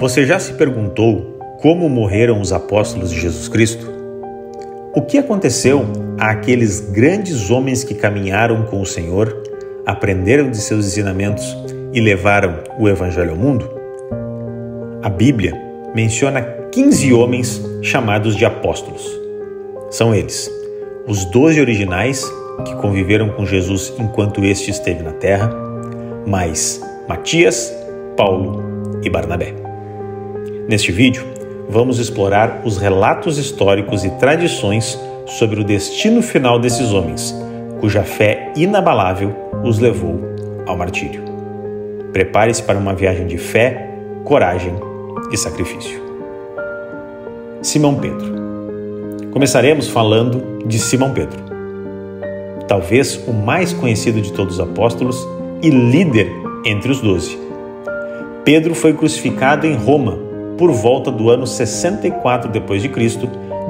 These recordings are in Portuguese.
Você já se perguntou como morreram os apóstolos de Jesus Cristo? O que aconteceu àqueles grandes homens que caminharam com o Senhor, aprenderam de seus ensinamentos e levaram o Evangelho ao mundo? A Bíblia menciona 15 homens chamados de apóstolos. São eles, os 12 originais que conviveram com Jesus enquanto este esteve na terra, mais Matias, Paulo e Barnabé. Neste vídeo, vamos explorar os relatos históricos e tradições sobre o destino final desses homens, cuja fé inabalável os levou ao martírio. Prepare-se para uma viagem de fé, coragem e sacrifício. Simão Pedro. Começaremos falando de Simão Pedro, talvez o mais conhecido de todos os apóstolos e líder entre os 12. Pedro foi crucificado em Roma por volta do ano 64 d.C.,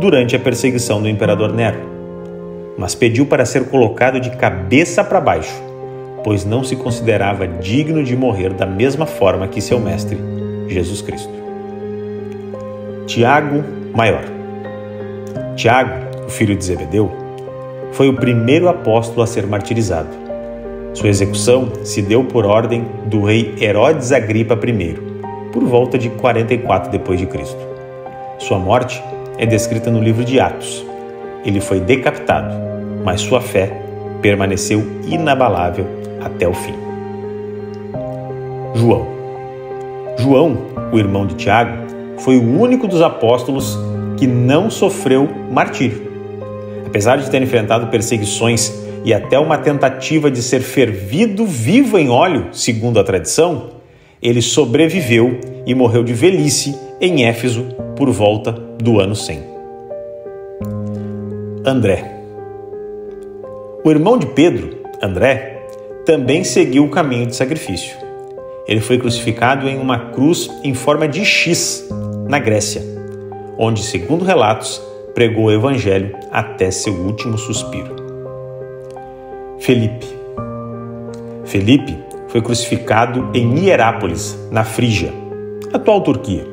durante a perseguição do imperador Nero, mas pediu para ser colocado de cabeça para baixo, pois não se considerava digno de morrer da mesma forma que seu mestre, Jesus Cristo. Tiago Maior. Tiago, o filho de Zebedeu, foi o primeiro apóstolo a ser martirizado. Sua execução se deu por ordem do rei Herodes Agripa I, por volta de 44 d.C. Sua morte é descrita no livro de Atos. Ele foi decapitado, mas sua fé permaneceu inabalável até o fim. João. João, o irmão de Tiago, foi o único dos apóstolos que não sofreu martírio. Apesar de ter enfrentado perseguições e até uma tentativa de ser fervido vivo em óleo, segundo a tradição, ele sobreviveu e morreu de velhice em Éfeso por volta do ano 100. André. O irmão de Pedro, André, também seguiu o caminho de sacrifício. Ele foi crucificado em uma cruz em forma de X, na Grécia, onde, segundo relatos, pregou o Evangelho até seu último suspiro. Felipe. Felipe foi crucificado em Hierápolis, na Frígia, atual Turquia,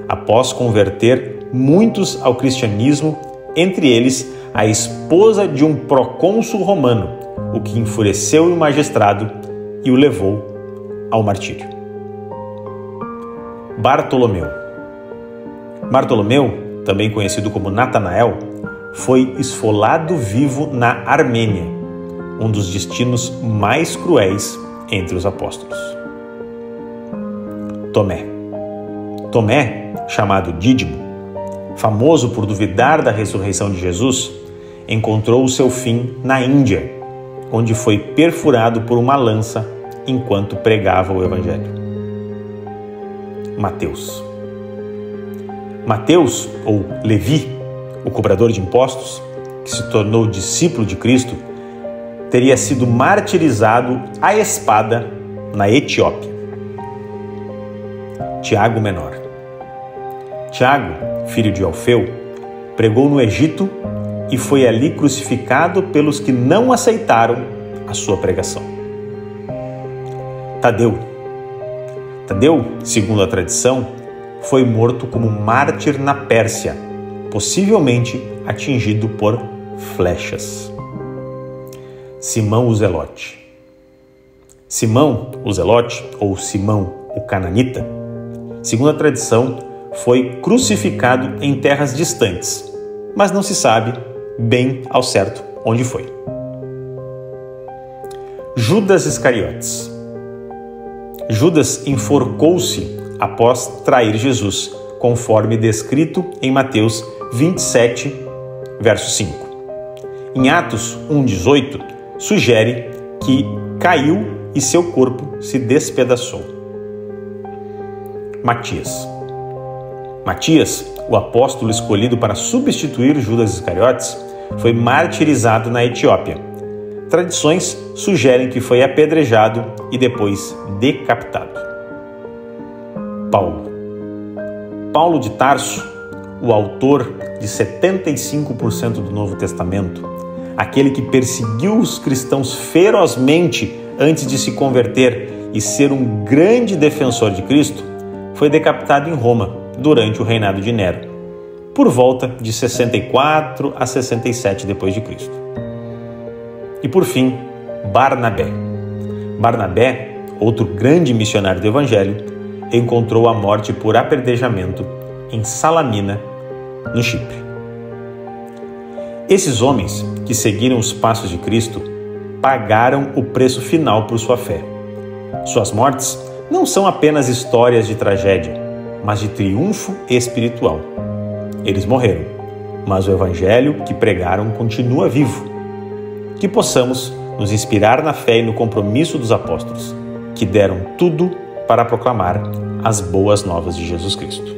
após converter muitos ao cristianismo, entre eles a esposa de um procônsul romano, o que enfureceu o magistrado e o levou ao martírio. Bartolomeu. Bartolomeu, também conhecido como Natanael, foi esfolado vivo na Armênia, um dos destinos mais cruéis entre os apóstolos. Tomé. Tomé, chamado Dídimo, famoso por duvidar da ressurreição de Jesus, encontrou o seu fim na Índia, onde foi perfurado por uma lança enquanto pregava o Evangelho. Mateus. Mateus, ou Levi, o cobrador de impostos, que se tornou discípulo de Cristo, teria sido martirizado à espada na Etiópia. Tiago Menor. Tiago, filho de Alfeu, pregou no Egito e foi ali crucificado pelos que não aceitaram a sua pregação. Tadeu. Tadeu, segundo a tradição, foi morto como mártir na Pérsia, possivelmente atingido por flechas. Simão o Zelote. Simão o Zelote, ou Simão o Cananita, segundo a tradição, foi crucificado em terras distantes, mas não se sabe bem ao certo onde foi. Judas Iscariotes. Judas enforcou-se após trair Jesus, conforme descrito em Mateus 27, verso 5. Em Atos 1,18, sugere que caiu e seu corpo se despedaçou. Matias. Matias, o apóstolo escolhido para substituir Judas Iscariotes, foi martirizado na Etiópia. Tradições sugerem que foi apedrejado e depois decapitado. Paulo. Paulo de Tarso, o autor de 75% do Novo Testamento, aquele que perseguiu os cristãos ferozmente antes de se converter e ser um grande defensor de Cristo, foi decapitado em Roma durante o reinado de Nero, por volta de 64 a 67 d.C. E por fim, Barnabé. Barnabé, outro grande missionário do Evangelho, encontrou a morte por apedrejamento em Salamina, no Chipre. Esses homens que seguiram os passos de Cristo pagaram o preço final por sua fé. Suas mortes não são apenas histórias de tragédia, mas de triunfo espiritual. Eles morreram, mas o Evangelho que pregaram continua vivo. Que possamos nos inspirar na fé e no compromisso dos apóstolos, que deram tudo para proclamar as boas novas de Jesus Cristo.